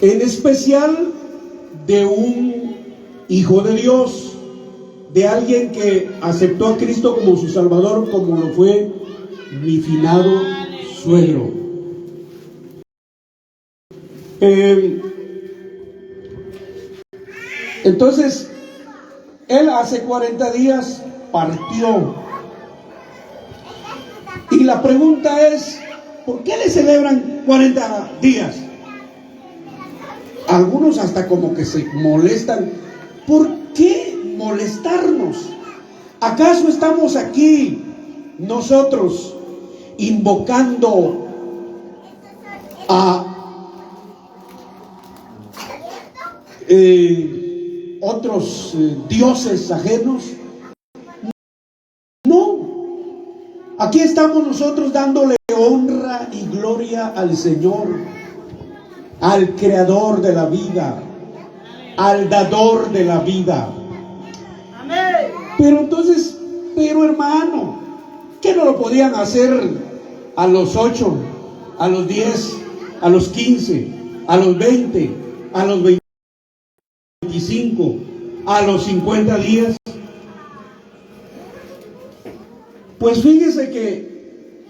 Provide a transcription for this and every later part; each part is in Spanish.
en especial de un hijo de Dios, de alguien que aceptó a Cristo como su Salvador, como lo fue mi finado suegro. Entonces, él hace 40 días partió. Y la pregunta es, ¿por qué le celebran 40 días? Algunos hasta como que se molestan. ¿Por qué molestarnos? ¿Acaso estamos aquí nosotros invocando a otros dioses ajenos? No. Aquí estamos nosotros dándole honra y gloria al Señor, al creador de la vida, al dador de la vida. Pero entonces, hermano, ¿qué no lo podían hacer a los 8, a los 10, a los 15, a los 20, a los 25, a los 50 días? Pues fíjese que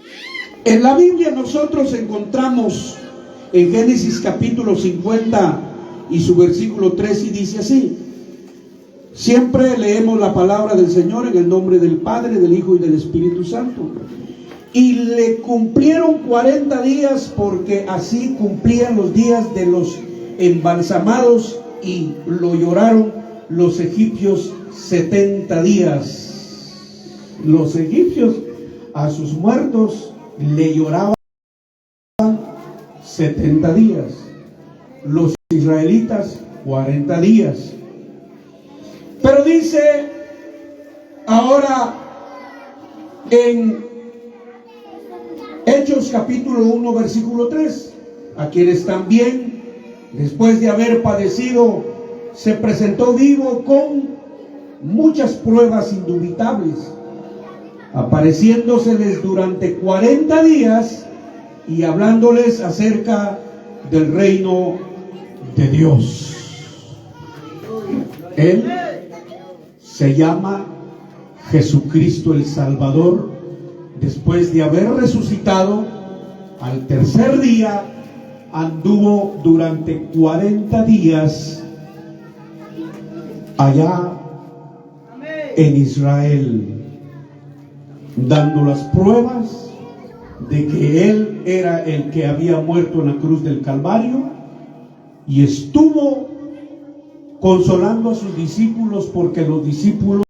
en la Biblia nosotros encontramos en Génesis capítulo 50 y su versículo 3, y dice así: siempre leemos la palabra del Señor en el nombre del Padre, del Hijo y del Espíritu Santo. Y le cumplieron 40 días, porque así cumplían los días de los embalsamados, y lo lloraron los egipcios 70 días. Los egipcios a sus muertos le lloraban 70 días. Los israelitas 40 días. Pero dice ahora en Hechos capítulo 1 versículo 3, a quienes también, después de haber padecido, se presentó vivo con muchas pruebas indubitables, apareciéndoseles durante 40 días y hablándoles acerca del reino de Dios. Él se llama Jesucristo el Salvador. Después de haber resucitado, al tercer día anduvo durante 40 días allá en Israel, dando las pruebas de que Él era el que había muerto en la cruz del Calvario, y estuvo consolando a sus discípulos, porque los discípulos,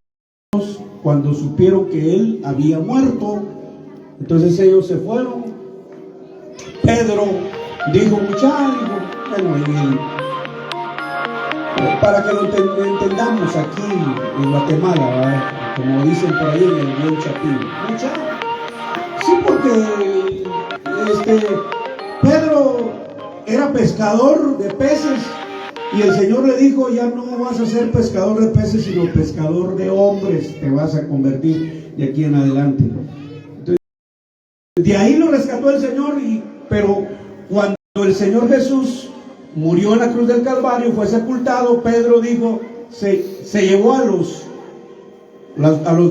cuando supieron que Él había muerto, entonces ellos se fueron. Pedro dijo: muchachos, bueno, para que lo entendamos aquí en Guatemala, ¿verdad? Como dicen por ahí en el buen Chapín, sí, porque Pedro era pescador de peces, y el Señor le dijo: ya no vas a ser pescador de peces, sino pescador de hombres te vas a convertir de aquí en adelante. Entonces, de ahí lo rescató el Señor, pero cuando el Señor Jesús murió en la cruz del Calvario, fue sepultado, Pedro dijo, se llevó a los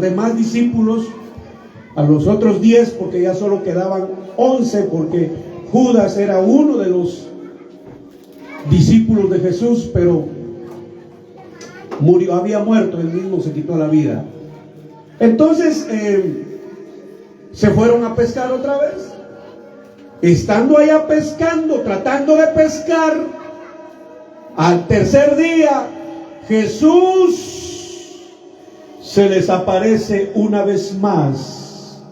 demás discípulos, a los otros 10, porque ya solo quedaban 11, porque Judas era uno de los discípulos de Jesús, pero había muerto, él mismo se quitó la vida. Entonces se fueron a pescar otra vez. Estando allá pescando, tratando de pescar, al tercer día Jesús se les aparece una vez más.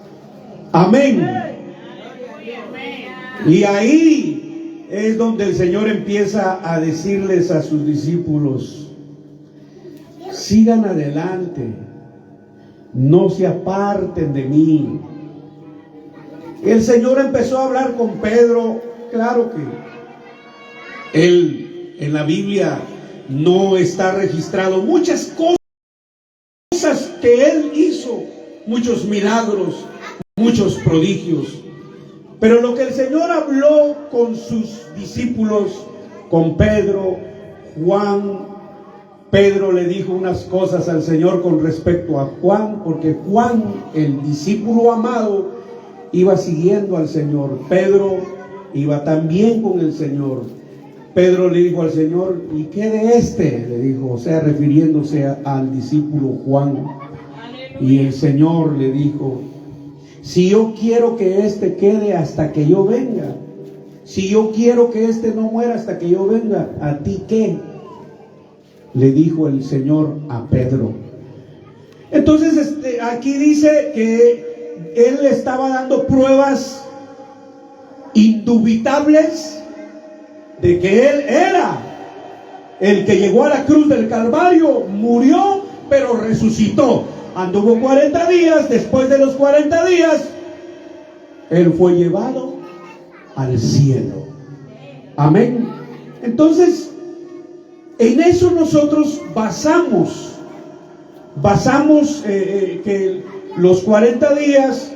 Amén. Y ahí es donde el Señor empieza a decirles a sus discípulos: sigan adelante, no se aparten de mí. El Señor empezó a hablar con Pedro. Claro que él en la Biblia no está registrado muchas cosas que él hizo, muchos milagros, muchos prodigios, pero lo que el Señor habló con sus discípulos con Pedro, Juan. Pedro le dijo unas cosas al Señor con respecto a Juan, porque Juan, el discípulo amado, iba siguiendo al Señor. Pedro iba también con el Señor. Pedro le dijo al Señor: ¿y qué de este? Le dijo, o sea, refiriéndose al discípulo Juan. Y el Señor le dijo: si yo quiero que este quede hasta que yo venga, si yo quiero que este no muera hasta que yo venga, ¿a ti qué? Le dijo el Señor a Pedro. Entonces aquí dice que él estaba dando pruebas indubitables de que él era el que llegó a la cruz del Calvario, murió, pero resucitó. Anduvo 40 días, después de los 40 días, él fue llevado al cielo. Amén. Entonces, en eso nosotros basamos que los 40 días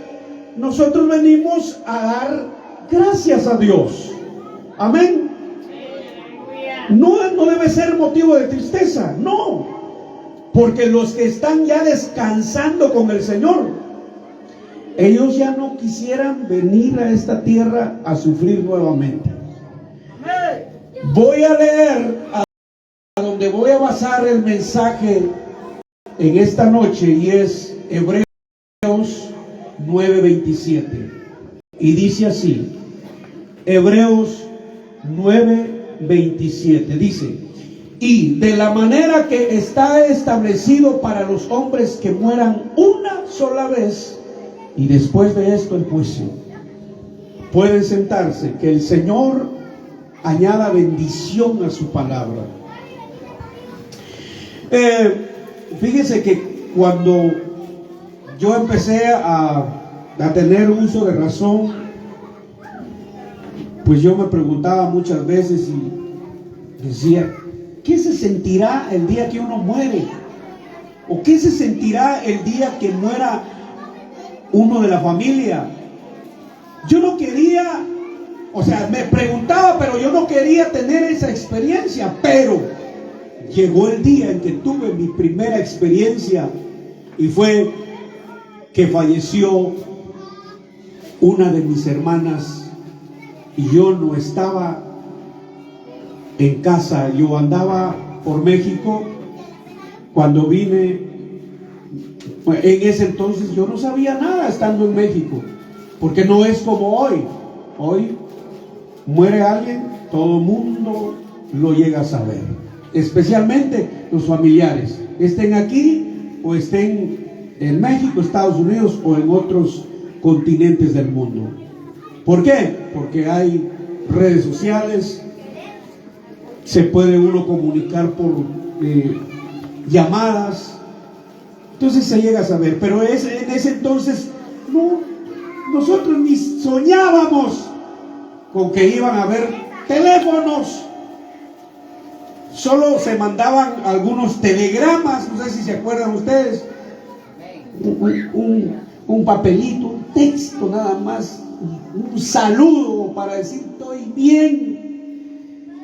nosotros venimos a dar gracias a Dios. Amén. No debe ser motivo de tristeza, no, porque los que están ya descansando con el Señor, ellos ya no quisieran venir a esta tierra a sufrir nuevamente. Voy a leer a donde voy a basar el mensaje en esta noche, y es Hebreos 9:27, y dice así. Hebreos 9:27 dice: y de la manera que está establecido para los hombres que mueran una sola vez, y después de esto el juicio. Pueden sentarse. Que el Señor añada bendición a su palabra. Fíjense que cuando yo empecé a tener uso de razón, pues yo me preguntaba muchas veces y decía: ¿qué se sentirá el día que uno muere? ¿O qué se sentirá el día que muera uno de la familia? Yo no quería, o sea, me preguntaba, pero yo no quería tener esa experiencia. Pero llegó el día en que tuve mi primera experiencia, y fue que falleció una de mis hermanas, y yo no estaba en casa. Yo andaba por México cuando vine. En ese entonces yo no sabía nada estando en México, porque no es como hoy. Hoy muere alguien, todo el mundo lo llega a saber, especialmente los familiares, estén aquí o estén en México, Estados Unidos o en otros continentes del mundo. ¿Por qué? Porque hay redes sociales, se puede uno comunicar por llamadas, entonces se llega a saber. Pero en ese entonces no, nosotros ni soñábamos con que iban a haber teléfonos. Solo se mandaban algunos telegramas, no sé si se acuerdan ustedes, un papelito, un texto nada más, un saludo para decir estoy bien,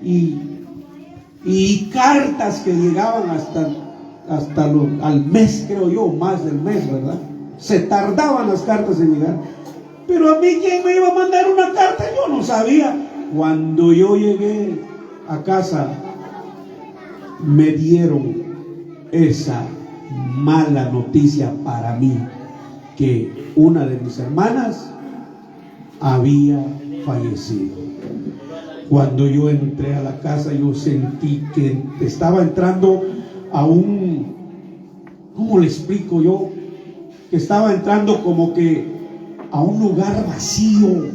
y cartas que llegaban hasta al mes, creo yo, más del mes, ¿verdad? Se tardaban las cartas en llegar. Pero a mí, ¿quién me iba a mandar una carta? Yo no sabía. Cuando yo llegué a casa, me dieron esa mala noticia para mí, que una de mis hermanas había fallecido. Cuando yo entré a la casa, yo sentí que estaba entrando a ¿cómo le explico yo? Que estaba entrando como que a un lugar vacío,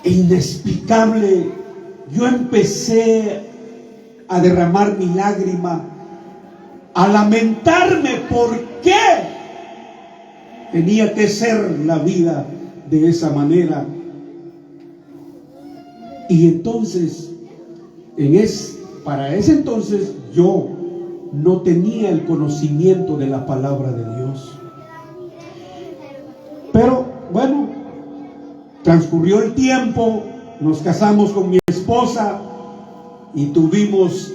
inexplicable. Yo empecé a derramar mi lágrima, a lamentarme por qué tenía que ser la vida de esa manera. Y entonces, para ese entonces yo no tenía el conocimiento de la palabra de Dios. Pero bueno, transcurrió el tiempo, nos casamos con mi esposa y tuvimos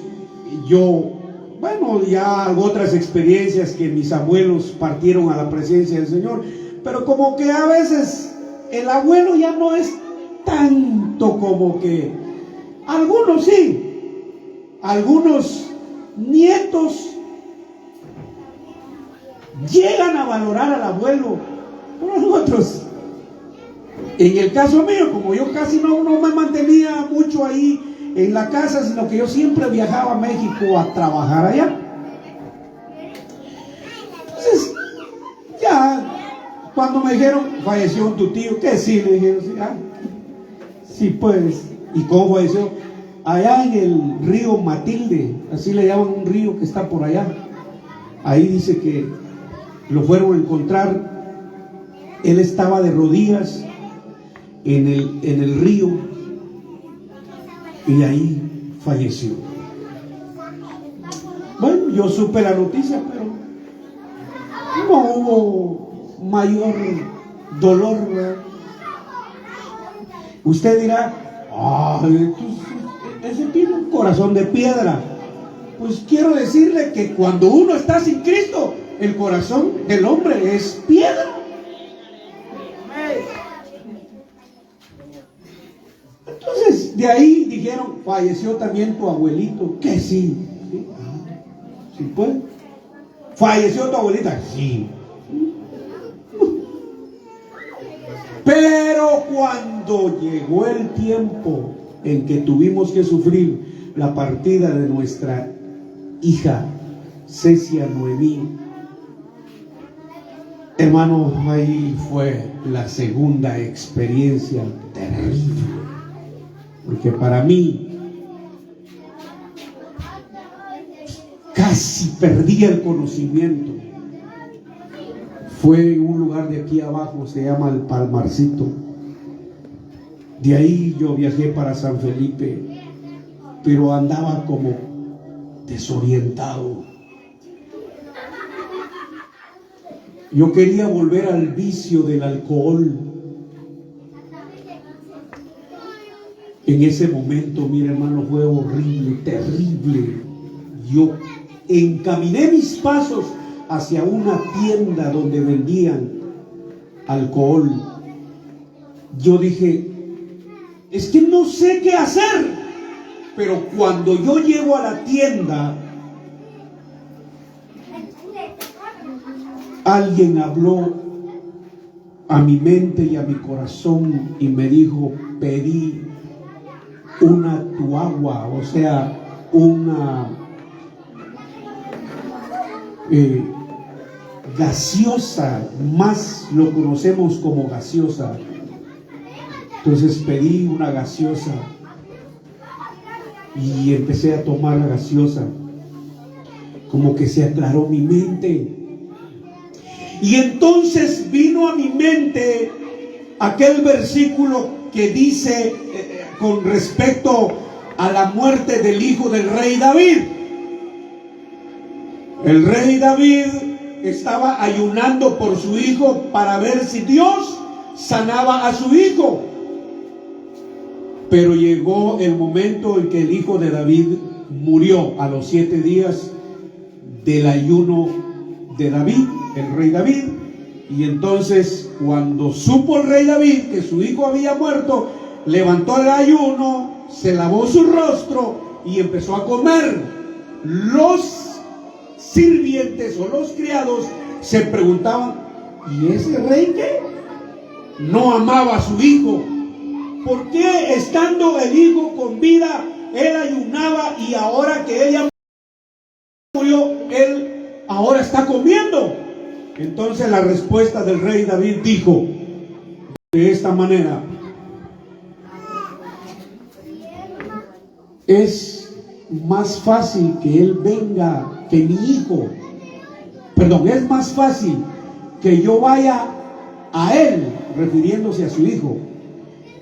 ya otras experiencias que mis abuelos partieron a la presencia del Señor, pero como que a veces el abuelo ya no es tanto como que, algunos sí, algunos nietos llegan a valorar al abuelo, pero nosotros, en el caso mío, como yo casi no me mantenía mucho ahí en la casa, sino que yo siempre viajaba a México a trabajar allá. Entonces, ya cuando me dijeron, falleció tu tío, que sí, le dijeron, sí, pues. ¿Y cómo falleció? Allá en el río Matilde, así le llaman, un río que está por allá. Ahí dice que lo fueron a encontrar. Él estaba de rodillas en el río y ahí falleció. Bueno, yo supe la noticia, pero no hubo mayor dolor, ¿verdad? Usted dirá, ese tiene un corazón de piedra. Pues quiero decirle que cuando uno está sin Cristo, el corazón del hombre es piedra. Entonces, de ahí dijeron, falleció también tu abuelito. Que sí. ¿Sí pues? ¿Falleció tu abuelita? Sí. Pero cuando llegó el tiempo en que tuvimos que sufrir la partida de nuestra hija Cecia Noemí, hermano, ahí fue la segunda experiencia terrible, porque para mí casi perdí el conocimiento. Fue en un lugar de aquí abajo, se llama El Palmarcito. De ahí yo viajé para San Felipe, pero andaba como desorientado. Yo quería volver al vicio del alcohol. En ese momento, mire hermano, fue horrible, terrible. Yo encaminé mis pasos hacia una tienda donde vendían alcohol. Yo dije, es que no sé qué hacer. Pero cuando yo llego a la tienda, alguien habló a mi mente y a mi corazón y me dijo, pedí una tuagua, o sea, una gaseosa, más lo conocemos como gaseosa. Entonces pedí una gaseosa y empecé a tomar la gaseosa. Como que se aclaró mi mente. Y entonces vino a mi mente aquel versículo que dice con respecto a la muerte del hijo del rey David. El rey David estaba ayunando por su hijo para ver si Dios sanaba a su hijo. Pero llegó el momento en que el hijo de David murió a los 7 días del ayuno de David, el rey David. Y entonces, cuando supo el rey David que su hijo había muerto, levantó el ayuno, se lavó su rostro y empezó a comer. Los sirvientes o los criados se preguntaban, ¿y ese rey qué? No amaba a su hijo. ¿Por qué estando el hijo con vida, él ayunaba y ahora que ella murió, él ahora está comiendo? Entonces la respuesta del rey David dijo de esta manera: es más fácil que él venga, que mi hijo, es más fácil que yo vaya a él, refiriéndose a su hijo,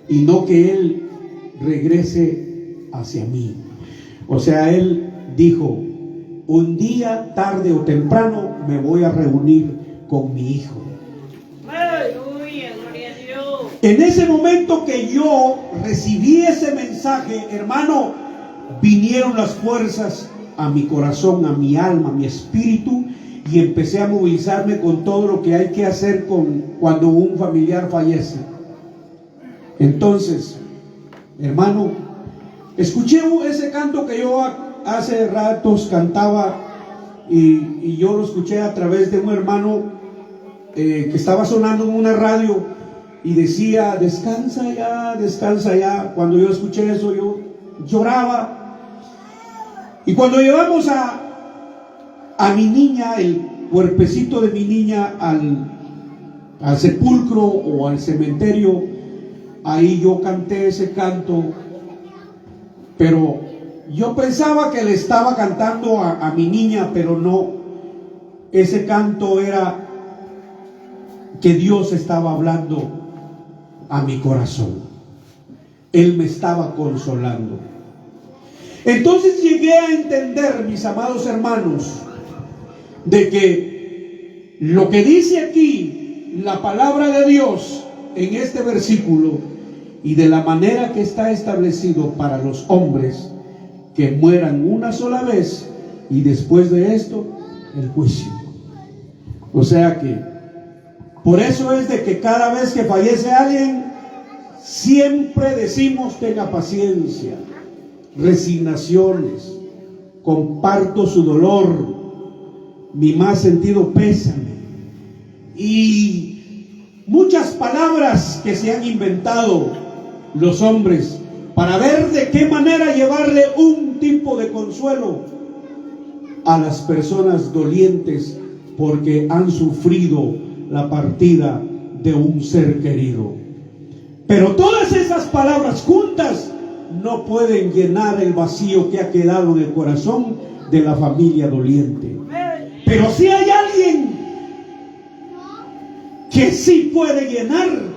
y no que él regrese hacia mí. O sea, él dijo, un día, tarde o temprano, me voy a reunir con mi hijo. Aleluya, gloria a Dios. En ese momento que yo recibí ese mensaje, hermano, vinieron las fuerzas a mi corazón, a mi alma, a mi espíritu, y empecé a movilizarme con todo lo que hay que hacer cuando un familiar fallece. Entonces, hermano, escuché ese canto que yo hace ratos cantaba, y yo lo escuché a través de un hermano que estaba sonando en una radio y decía: descansa ya, descansa ya. Cuando yo escuché eso, yo lloraba. Y cuando llevamos a mi niña, el cuerpecito de mi niña al sepulcro o al cementerio, ahí yo canté ese canto, pero yo pensaba que le estaba cantando a mi niña, pero no. Ese canto era que Dios estaba hablando a mi corazón. Él me estaba consolando. Entonces llegué a entender, mis amados hermanos, de que lo que dice aquí la palabra de Dios en este versículo, y de la manera que está establecido para los hombres, que mueran una sola vez y después de esto el juicio. O sea que por eso es de que cada vez que fallece alguien, siempre decimos: tenga paciencia, resignaciones, comparto su dolor, mi más sentido pésame, y muchas palabras que se han inventado los hombres para ver de qué manera llevarle un tipo de consuelo a las personas dolientes porque han sufrido la partida de un ser querido. Pero todas esas palabras juntas no pueden llenar el vacío que ha quedado en el corazón de la familia doliente. Pero si hay alguien que sí puede llenar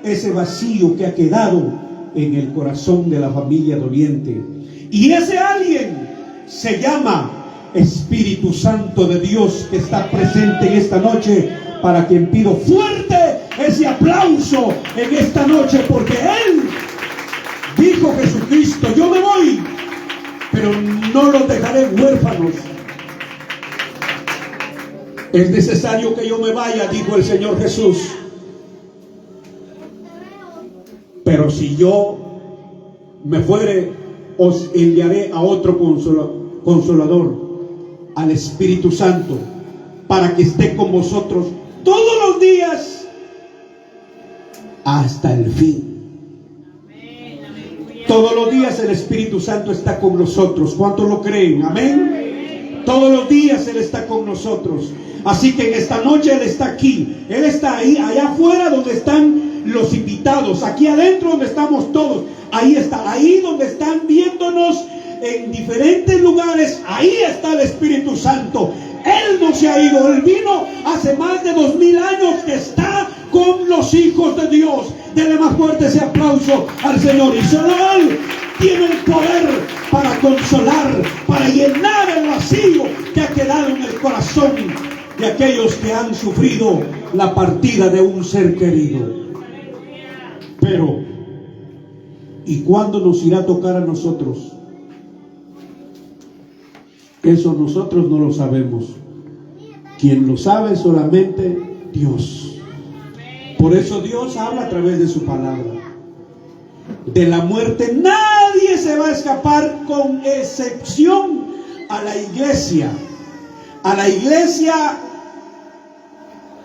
ese vacío que ha quedado en el corazón de la familia doliente, y ese alguien se llama Espíritu Santo de Dios, que está presente en esta noche, para quien pido fuerte ese aplauso en esta noche, porque Él dijo, Jesucristo: yo me voy, pero no los dejaré huérfanos. Es necesario que yo me vaya, dijo el Señor Jesús, pero si yo me fuere, os enviaré a otro consolador, al Espíritu Santo, para que esté con vosotros todos los días hasta el fin. Todos los días el Espíritu Santo está con nosotros. ¿Cuántos lo creen? Amén. Todos los días Él está con nosotros. Así que en esta noche Él está aquí. Él está ahí, allá afuera donde están los invitados, aquí adentro donde estamos todos. Ahí está, ahí donde están viéndonos en diferentes lugares. Ahí está el Espíritu Santo. Él no se ha ido. Él vino hace más de 2000 años, que está con los hijos de Dios. Denle más fuerte ese aplauso al Señor. Y solo Él tiene el poder para consolar, para llenar el vacío que ha quedado en el corazón de aquellos que han sufrido la partida de un ser querido. Pero, ¿y cuándo nos irá a tocar a nosotros? Eso nosotros no lo sabemos. Quien lo sabe es solamente Dios. Por eso Dios habla a través de su palabra. De la muerte nadie se va a escapar, con excepción a la iglesia. A la iglesia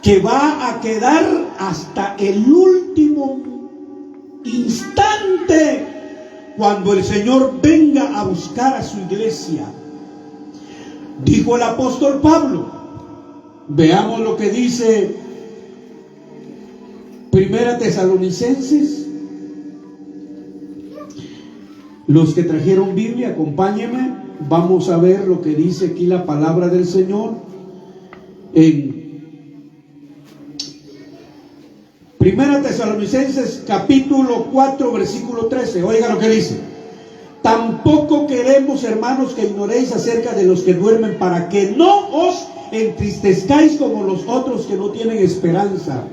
que va a quedar hasta el último instante, cuando el Señor venga a buscar a su iglesia. Dijo el apóstol Pablo. Veamos lo que dice Primera Tesalonicenses. Los que trajeron Biblia, acompáñenme. Vamos a ver lo que dice aquí la palabra del Señor en Primera Tesalonicenses capítulo 4 versículo 13. Oiga lo que dice: tampoco queremos, hermanos, que ignoréis acerca de los que duermen, para que no os entristezcáis como los otros que no tienen esperanza.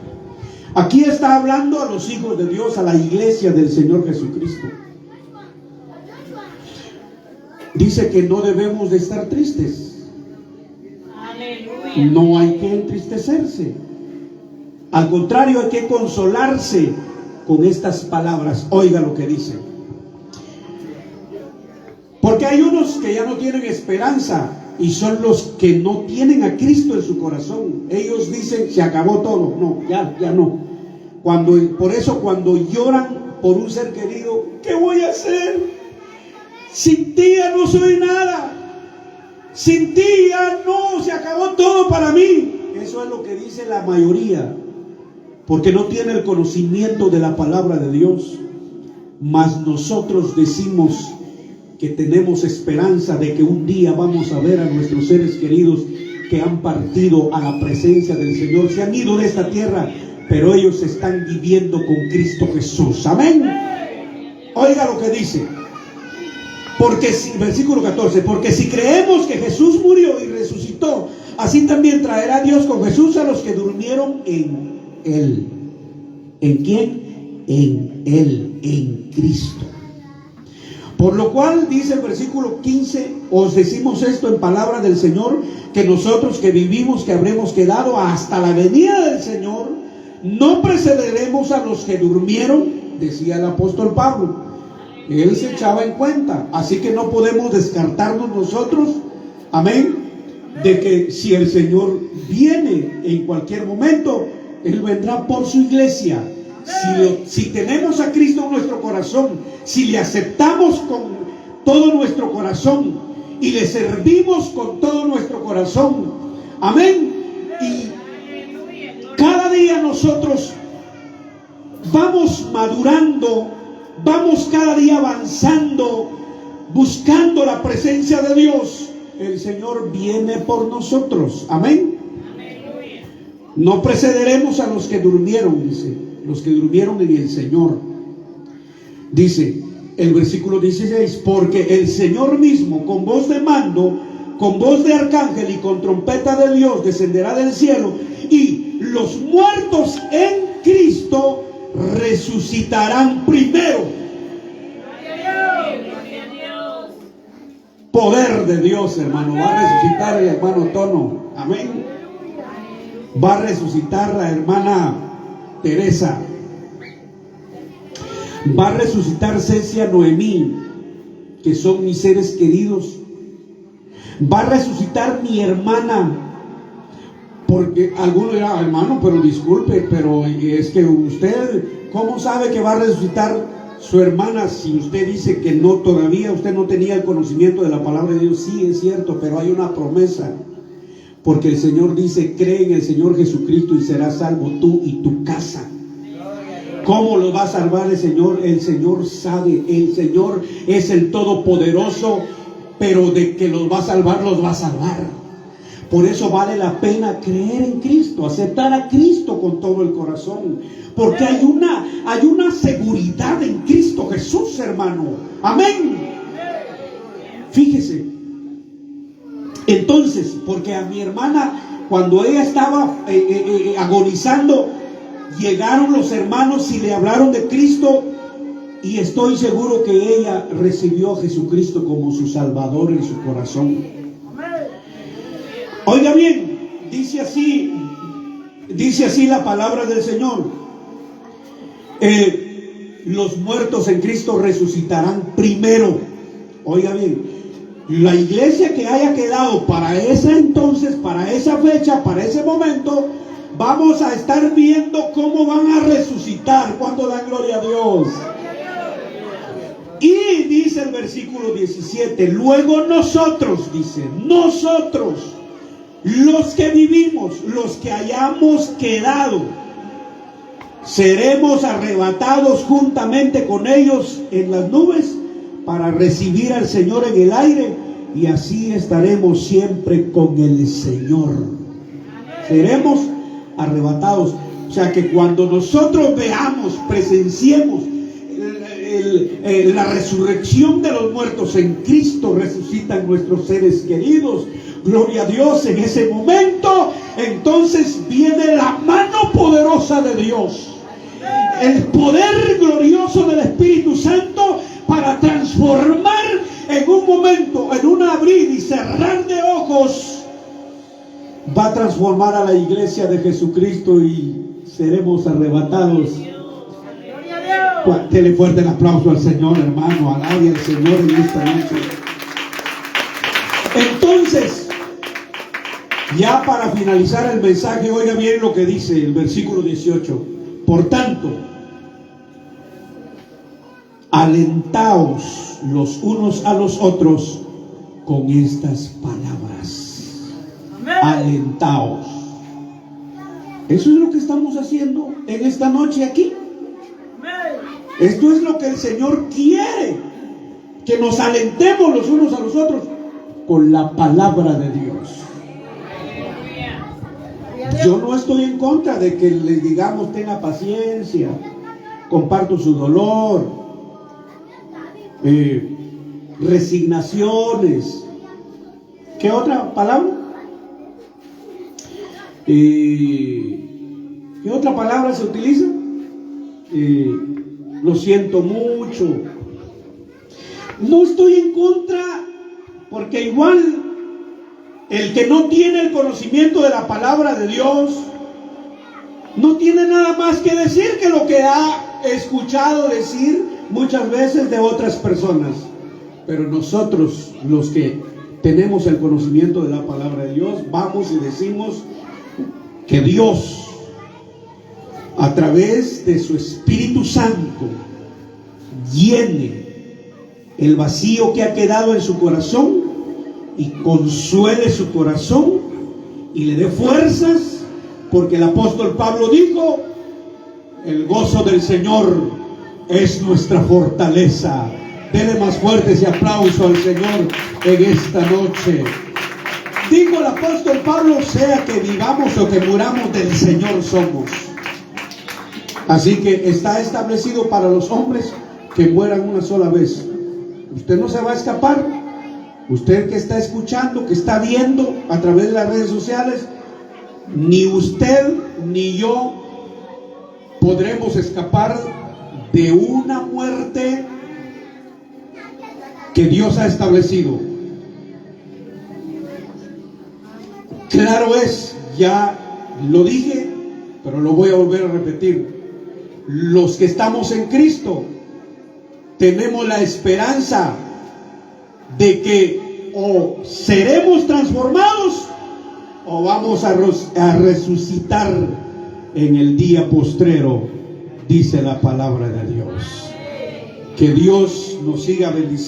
Aquí está hablando a los hijos de Dios, a la iglesia del Señor Jesucristo. Dice que no debemos de estar tristes. Aleluya. No hay que entristecerse. Al contrario, hay que consolarse con estas palabras. Oiga lo que dice. Porque hay unos que ya no tienen esperanza y son los que no tienen a Cristo en su corazón. Ellos dicen, se acabó todo. No, ya no. Por eso cuando lloran por un ser querido, ¿qué voy a hacer? Sin ti ya no soy nada. Sin ti ya no, se acabó todo para mí. Eso es lo que dice la mayoría, porque no tiene el conocimiento de la palabra de Dios. Mas nosotros decimos que tenemos esperanza de que un día vamos a ver a nuestros seres queridos que han partido a la presencia del Señor, se han ido de esta tierra, pero ellos están viviendo con Cristo Jesús. Amén. Oiga lo que dice. Versículo 14, porque si creemos que Jesús murió y resucitó, así también traerá Dios con Jesús a los que durmieron en Él. ¿En quién? En Él, en Cristo. Por lo cual, dice el versículo 15, os decimos esto en palabra del Señor, que nosotros que vivimos, que habremos quedado hasta la venida del Señor, no precederemos a los que durmieron, decía el apóstol Pablo. Él se echaba en cuenta, así que no podemos descartarnos nosotros, amén, de que si el Señor viene en cualquier momento, Él vendrá por su iglesia. Si tenemos a Cristo en nuestro corazón, si le aceptamos con todo nuestro corazón y le servimos con todo nuestro corazón, amén, y cada día nosotros vamos madurando, vamos cada día avanzando, buscando la presencia de Dios, el Señor viene por nosotros. Amén. No precederemos a los que durmieron, dice, los que durmieron en el Señor. Dice el versículo 16, porque el Señor mismo con voz de mando, con voz de arcángel y con trompeta de Dios descenderá del cielo, y los muertos en Cristo resucitarán primero. Poder de Dios, hermano. Va a resucitar el hermano Tono. Amén. Va a resucitar la hermana Teresa. Va a resucitar Cecia, Noemí, que son mis seres queridos. Va a resucitar mi hermana. Porque algunos dirán, hermano, pero disculpe, pero es que usted, ¿cómo sabe que va a resucitar su hermana si usted dice que no, todavía usted no tenía el conocimiento de la palabra de Dios? Sí, es cierto, pero hay una promesa. Porque el Señor dice, cree en el Señor Jesucristo y serás salvo tú y tu casa. ¿Cómo lo va a salvar el Señor? El Señor sabe, el Señor es el Todopoderoso, pero de que los va a salvar, los va a salvar. Por eso vale la pena creer en Cristo, aceptar a Cristo con todo el corazón, porque hay una seguridad en Cristo Jesús, hermano. Amén. Fíjese. Entonces, porque a mi hermana, cuando ella estaba agonizando, llegaron los hermanos y le hablaron de Cristo, y estoy seguro que ella recibió a Jesucristo como su Salvador en su corazón. Oiga bien, dice así la palabra del Señor. Los muertos en Cristo resucitarán primero. Oiga bien, la iglesia que haya quedado para ese entonces, para esa fecha, para ese momento, vamos a estar viendo cómo van a resucitar. ¿Cuánto dan gloria a Dios? Y dice el versículo 17, luego nosotros, dice, nosotros, los que vivimos, los que hayamos quedado, seremos arrebatados juntamente con ellos en las nubes para recibir al Señor en el aire, y así estaremos siempre con el Señor. Seremos arrebatados. O sea que cuando nosotros veamos, presenciemos la resurrección de los muertos en Cristo, resucitan nuestros seres queridos. Gloria a Dios, en ese momento entonces viene la mano poderosa de Dios, el poder glorioso del Espíritu Santo para transformar en un momento, en un abrir y cerrar de ojos, va a transformar a la iglesia de Jesucristo y seremos arrebatados. Dele fuerte el aplauso al Señor, hermano, alabe al Señor en esta noche. Entonces, ya para finalizar el mensaje, oiga bien lo que dice el versículo 18. Por tanto, alentaos los unos a los otros con estas palabras. Amén. Alentaos. Eso es lo que estamos haciendo en esta noche aquí. Amén. Esto es lo que el Señor quiere, que nos alentemos los unos a los otros con la palabra de Dios. Yo no estoy en contra de que le digamos tenga paciencia, comparto su dolor, resignaciones. ¿Qué otra palabra? ¿Qué otra palabra se utiliza? Lo siento mucho. No estoy en contra, porque igual el que no tiene el conocimiento de la palabra de Dios no tiene nada más que decir que lo que ha escuchado decir muchas veces de otras personas. Pero nosotros, los que tenemos el conocimiento de la palabra de Dios, vamos y decimos que Dios, a través de su Espíritu Santo, llene el vacío que ha quedado en su corazón y consuele su corazón y le dé fuerzas, porque el apóstol Pablo dijo: el gozo del Señor es nuestra fortaleza. Dele más fuerte ese aplauso al Señor en esta noche. Dijo el apóstol Pablo: sea que vivamos o que muramos, del Señor somos. Así que está establecido para los hombres que mueran una sola vez. Usted no se va a escapar. Usted que está escuchando, que está viendo a través de las redes sociales, ni usted ni yo podremos escapar de una muerte que Dios ha establecido. Claro es, ya lo dije, pero lo voy a volver a repetir. Los que estamos en Cristo tenemos la esperanza de que o seremos transformados o vamos a resucitar en el día postrero, dice la palabra de Dios. Que Dios nos siga bendiciendo.